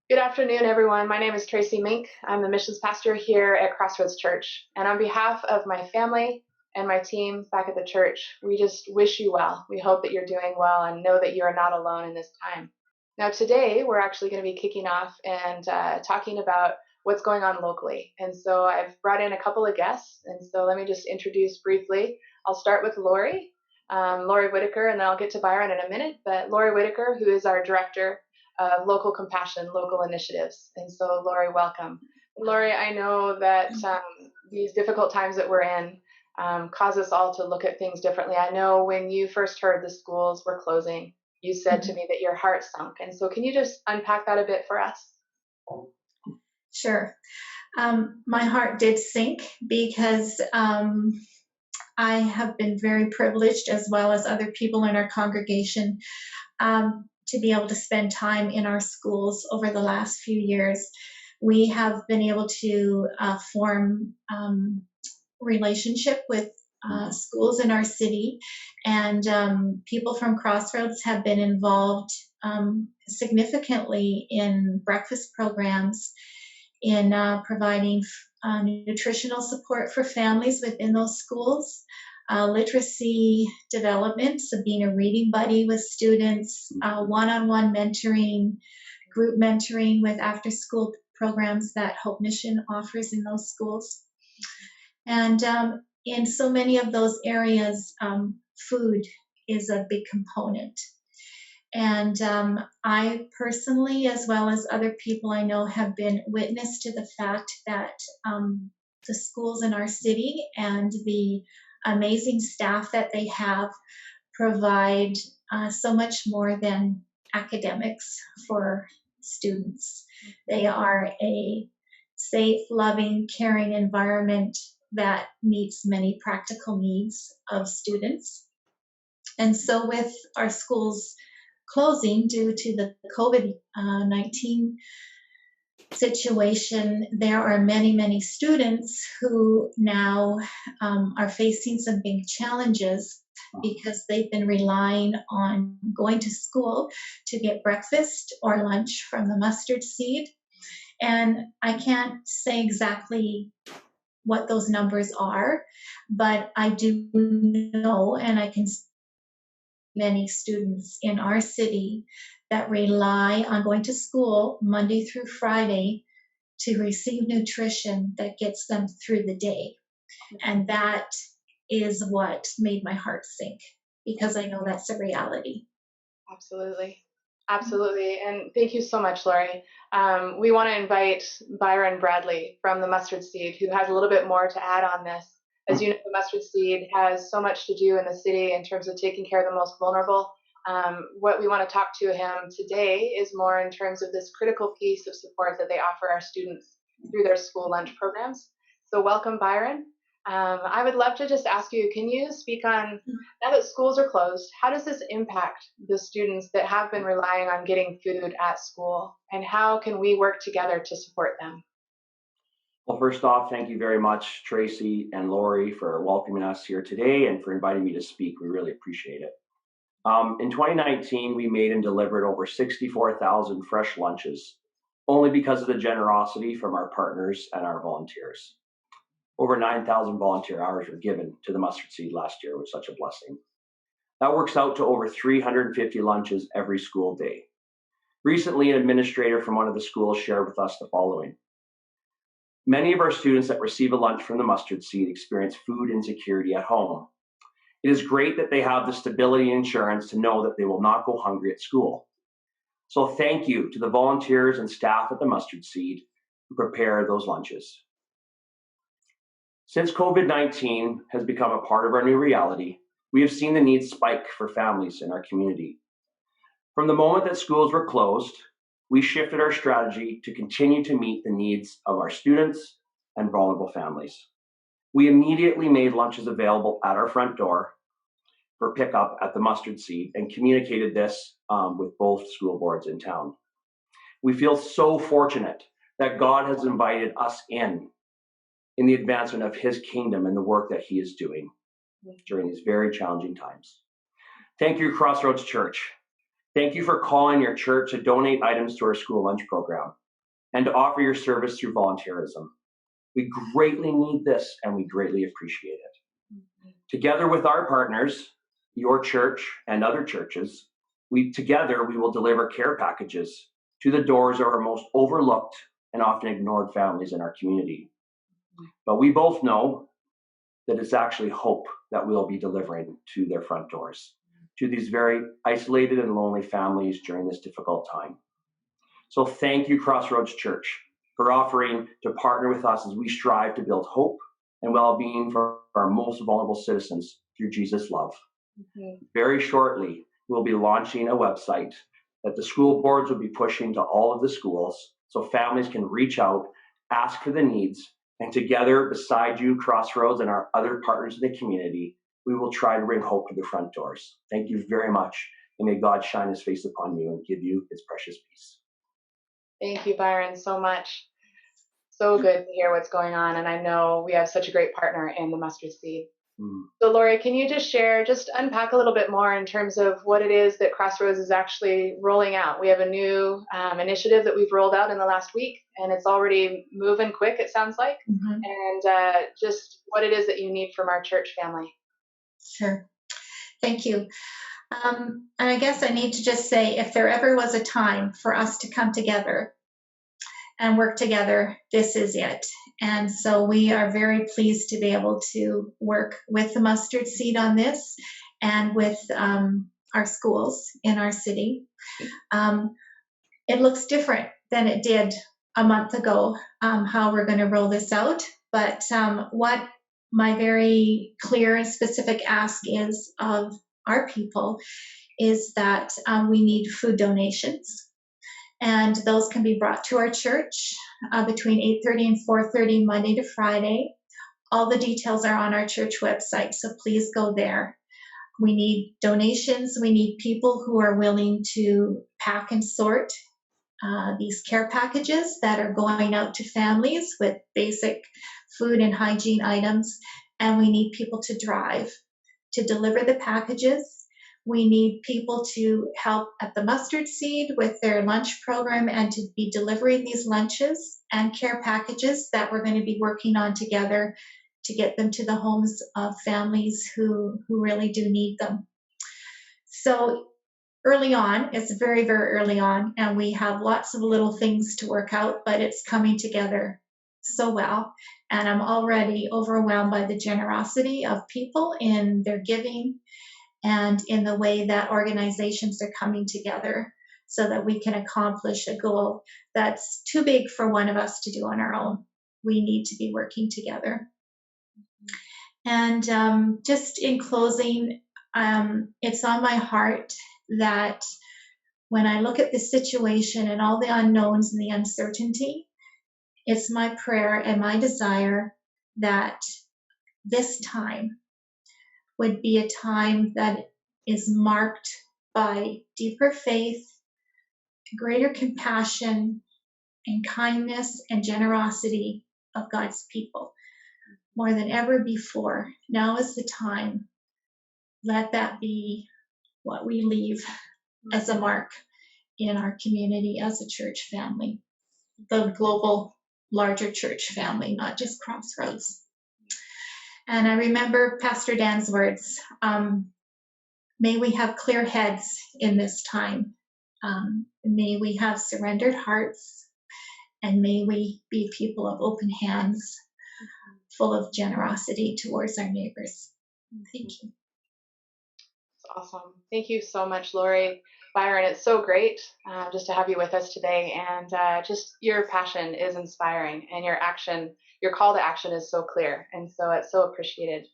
Good afternoon, everyone. My name is Tracy Minke. I'm the missions pastor here at Crossroads Church. And on behalf of my family and my team back at the church, we just wish you well. We hope that you're doing well and know that you are not alone in this time. Now, today, we're actually going to be kicking off and talking about what's going on locally. And so I've brought in a couple of guests. And so let me just introduce briefly. I'll start with Lori Whitaker, and then I'll get to Byron in a minute. But Lori Whitaker, who is our director of local compassion, local initiatives. And so, Lori, welcome. Lori, I know that these difficult times that we're in cause us all to look at things differently. I know when you first heard the schools were closing, you said to me that your heart sunk. And so can you just unpack that a bit for us? Sure. My heart did sink because I have been very privileged, as well as other people in our congregation, to be able to spend time in our schools over the last few years. We have been able to form relationship with schools in our city, and people from Crossroads have been involved significantly in breakfast programs, in providing nutritional support for families within those schools, literacy development, so being a reading buddy with students, one-on-one mentoring, group mentoring with after-school programs that Hope Mission offers in those schools. And in so many of those areas, food is a big component. And I personally, as well as other people I know, have been witness to the fact that the schools in our city and the amazing staff that they have provide so much more than academics for students. They are a safe, loving, caring environment that meets many practical needs of students. And so with our schools closing due to the COVID-19 situation, there are many, many students who now are facing some big challenges because they've been relying on going to school to get breakfast or lunch from the mustard seed. And I can't say exactly what those numbers are, but I do know, and I can many students in our city that rely on going to school Monday through Friday to receive nutrition that gets them through the day. And that is what made my heart sink, because I know that's a reality. Absolutely. Absolutely. And thank you so much, Lori. We want to invite Byron Bradley from the Mustard Seed, who has a little bit more to add on this. As you know, the Mustard Seed has so much to do in the city in terms of taking care of the most vulnerable. What we want to talk to him today is more in terms of this critical piece of support that they offer our students through their school lunch programs. So welcome, Byron. I would love to just ask you, can you speak on, now that schools are closed, how does this impact the students that have been relying on getting food at school, and how can we work together to support them? Well, first off, thank you very much, Tracy and Lori, for welcoming us here today and for inviting me to speak. We really appreciate it. In 2019, we made and delivered over 64,000 fresh lunches, only because of the generosity from our partners and our volunteers. Over 9,000 volunteer hours were given to the Mustard Seed last year, which was such a blessing. That works out to over 350 lunches every school day. Recently, an administrator from one of the schools shared with us the following. Many of our students that receive a lunch from the Mustard Seed experience food insecurity at home. It is great that they have the stability and insurance to know that they will not go hungry at school. So thank you to the volunteers and staff at the Mustard Seed who prepare those lunches. Since COVID-19 has become a part of our new reality, we have seen the needs spike for families in our community. From the moment that schools were closed, we shifted our strategy to continue to meet the needs of our students and vulnerable families. We immediately made lunches available at our front door for pickup at the Mustard Seed and communicated this with both school boards in town. We feel so fortunate that God has invited us in the advancement of his kingdom and the work that he is doing during these very challenging times. Thank you, Crossroads Church. Thank you for calling your church to donate items to our school lunch program and to offer your service through volunteerism. We greatly need this and we greatly appreciate it. Together with our partners, your church and other churches, together we will deliver care packages to the doors of our most overlooked and often ignored families in our community. But we both know that it's actually hope that we'll be delivering to their front doors, to these very isolated and lonely families during this difficult time. So thank you, Crossroads Church, for offering to partner with us as we strive to build hope and well-being for our most vulnerable citizens through Jesus' love. Very shortly, we'll be launching a website that the school boards will be pushing to all of the schools so families can reach out, ask for the needs, and together, beside you, Crossroads, and our other partners in the community, we will try to bring hope to the front doors. Thank you very much, and may God shine his face upon you and give you his precious peace. Thank you, Byron, so much. So good to hear what's going on, and I know we have such a great partner in the Mustard Seed. So Lori, can you just unpack a little bit more in terms of what it is that Crossroads is actually rolling out? We have a new initiative that we've rolled out in the last week, and it's already moving quick, it sounds like, and just what it is that you need from our church family. Sure. Thank you. And I guess I need to just say, if there ever was a time for us to come together and work together, this is it. And so we are very pleased to be able to work with the Mustard Seed on this and with our schools in our city. It looks different than it did a month ago, how we're going to roll this out. But what my very clear and specific ask is of our people is that we need food donations. And those can be brought to our church between 8:30 and 4:30 Monday to Friday. All the details are on our church website, so please go there. We need donations. We need people who are willing to pack and sort these care packages that are going out to families with basic food and hygiene items. And we need people to drive to deliver the packages. We need people to help at the Mustard Seed with their lunch program and to be delivering these lunches and care packages that we're going to be working on together to get them to the homes of families who really do need them. So early on, it's very, very early on, and we have lots of little things to work out, but it's coming together so well. And I'm already overwhelmed by the generosity of people in their giving and in the way that organizations are coming together so that we can accomplish a goal that's too big for one of us to do on our own. We need to be working together. And just in closing, it's on my heart that when I look at the situation and all the unknowns and the uncertainty, it's my prayer and my desire that this time would be a time that is marked by deeper faith, greater compassion, and kindness and generosity of God's people. More than ever before, now is the time. Let that be what we leave as a mark in our community as a church family, the global larger church family, not just Crossroads. And I remember Pastor Dan's words, may we have clear heads in this time. May we have surrendered hearts, and may we be people of open hands, full of generosity towards our neighbors. Thank you. That's awesome. Thank you so much, Lori. Byron, it's so great just to have you with us today, and just your passion is inspiring, and your call to action is so clear, and so it's so appreciated.